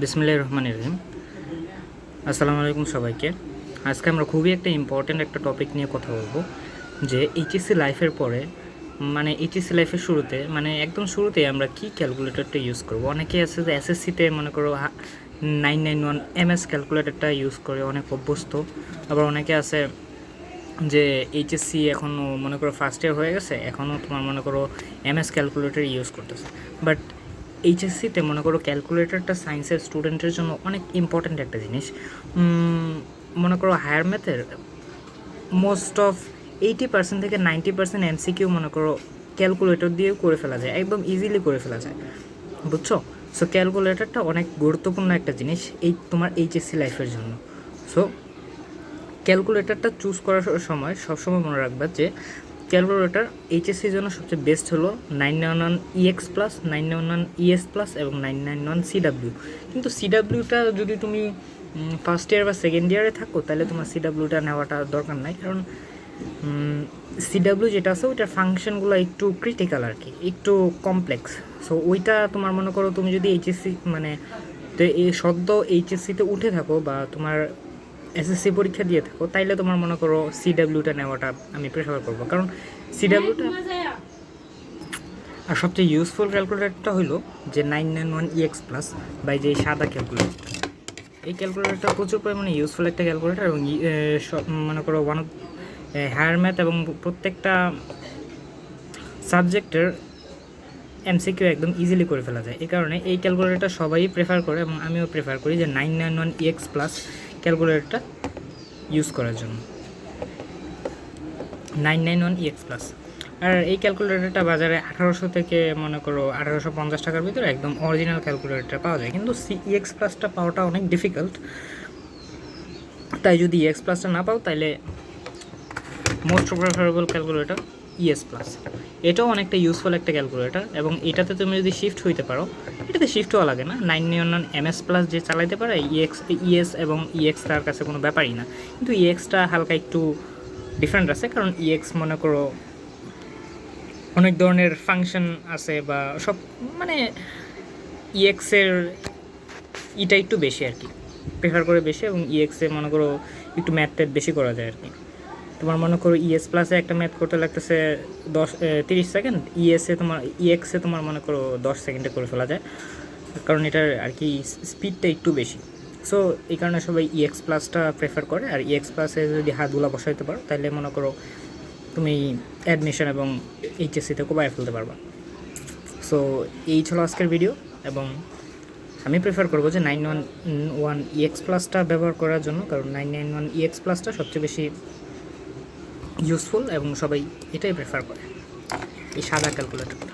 বিসমিল্লাহির রহমানির রহিম। আসসালামু আলাইকুম সবাইকে। আজকে আমরা খুবই একটা ইম্পর্ট্যান্ট একটা টপিক নিয়ে কথা বলবো, যে এইচএসসি লাইফের পরে মানে এইচএসসি লাইফের শুরুতে মানে একদম শুরুতেই আমরা কি ক্যালকুলেটরটা ইউজ করব। অনেকে আছে যে এসএসসিতে মনে করো 991 এমএস ক্যালকুলেটরটা ইউজ করে অনেক অভ্যস্ত, আবার অনেকে আছে যে এইচএসসি এখনও মনে করো ফার্স্ট ইয়ার হয়ে গেছে, এখনও তোমার মনে করো এমএস ক্যালকুলেটর ইউজ করতেছে। বাট এইচএসসিতে মনে করো ক্যালকুলেটরটা সায়েন্সের স্টুডেন্টের জন্য অনেক ইম্পর্ট্যান্ট একটা জিনিস। মনে করো হায়ার ম্যাথের মোস্ট অফ 80% থেকে 90% এমসিকিউ মনে করো ক্যালকুলেটর দিয়েও করে ফেলা যায়, একদম ইজিলি করে ফেলা যায়, বুঝছো? সো ক্যালকুলেটরটা অনেক গুরুত্বপূর্ণ একটা জিনিস এই তোমার এইচএসসি লাইফের জন্য। সো ক্যালকুলেটরটা চুজ করার সময় সবসময় মনে রাখবা যে ক্যালকুলেটর এইচএসসির জন্য সবচেয়ে বেস্ট হলো 991 ইএক্স প্লাস, 991 ইএস প্লাস এবং 991 সিডাব্লিউ। কিন্তু সিডাব্লিউটা যদি তুমি ফার্স্ট ইয়ার বা সেকেন্ড ইয়ারে থাকো তাহলে তোমার সিডাব্লিউটা নেওয়াটা দরকার নাই, কারণ সিডাব্লিউ যেটা আছে ওইটার ফাংশনগুলো একটু ক্রিটিক্যাল আর কি, একটু কমপ্লেক্স। সো ওইটা তোমার মনে করো তুমি যদি এইচএসসি মানে তো এই সদ্য এইচএসসিতে উঠে থাকো বা তোমার এসএসসি পরীক্ষা দিয়ে থাকো, তাইলে তোমার মনে করো সিডাব্লিউটা নেওয়াটা আমি প্রেফার করবো, কারণ সিডাব্লিউটা আর সবচেয়ে ইউজফুল ক্যালকুলেটরটা হলো যে 991 ইএক্স প্লাস বাই যে সাদা ক্যালকুলেটর। এই ক্যালকুলেটরটা প্রচুর পরিমাণে ইউজফুল একটা ক্যালকুলেটর এবং মনে করো ওয়ান অফ হায়ার ম্যাথ এবং প্রত্যেকটা সাবজেক্টের এমসিকিউ একদম ইজিলি করে ফেলা যায়। এই কারণে এই ক্যালকুলেটরটা সবাই প্রেফার করে এবং আমিও প্রেফার করি যে 991 ইএক্স প্লাস ক্যালকুলেটরটা ইউজ করার জন্য। 991 ইএক্স প্লাস। আর এই ক্যালকুলেটরটা বাজারে 1800 থেকে মনে করো 1850 টাকার ভিতরে একদম অরিজিনাল ক্যালকুলেটরটা পাওয়া যায়, কিন্তু ইএক্স প্লাসটা পাওয়াটা অনেক ডিফিকাল্ট। তাই যদি ইএক্স প্লাসটা না পাও তাহলে most preferable calculator ES plus. এটাও অনেকটা ইউজফুল একটা ক্যালকুলেটর এবং এটাতে তুমি যদি শিফট হইতে পারো, এটাতে শিফট হওয়া লাগে না। 991 এমএস প্লাস যে চালাইতে পারে ইএস এবং ইএক্স তার কাছে কোনো ব্যাপারই না, কিন্তু ইএক্সটা হালকা একটু ডিফারেন্ট আছে, কারণ ইএক্স মনে করো অনেক ধরনের ফাংশন আছে বা সব মানে ইএক্সের ইটা একটু বেশি আর কি, প্রেফার করে বেশি, এবং ইএক্সে মনে করো একটু ম্যাথ বেশি করা যায় আর কি। তোমার মনে করো ইএস প্লাসে একটা ম্যাথ করতে লাগতেছে 30 সেকেন্ড, ইএক্সে তোমার মনে করো 10 সেকেন্ডে করে ফেলা যায়, কারণ এটার আর কি স্পিডটা একটু বেশি। সো এই কারণে সবাই ইএক্স প্লাসটা প্রেফার করে। আর ইএক্স প্লাসে যদি হাতগুলা বসাইতে পারো তাহলে মনে করো তুমি অ্যাডমিশন এবং এইচএসসিতে কোপায় ফেলতে পারবা। সো এই ছিল আজকের ভিডিও, এবং আমি প্রেফার করবো যে 991 ইএক্স প্লাসটা ব্যবহার করার জন্য, কারণ 991 ইএক্স প্লাসটা সবচেয়ে বেশি ইউজফুল এবং সবাই এটাই প্রেফার করে, এই সাদা ক্যালকুলেটরটা।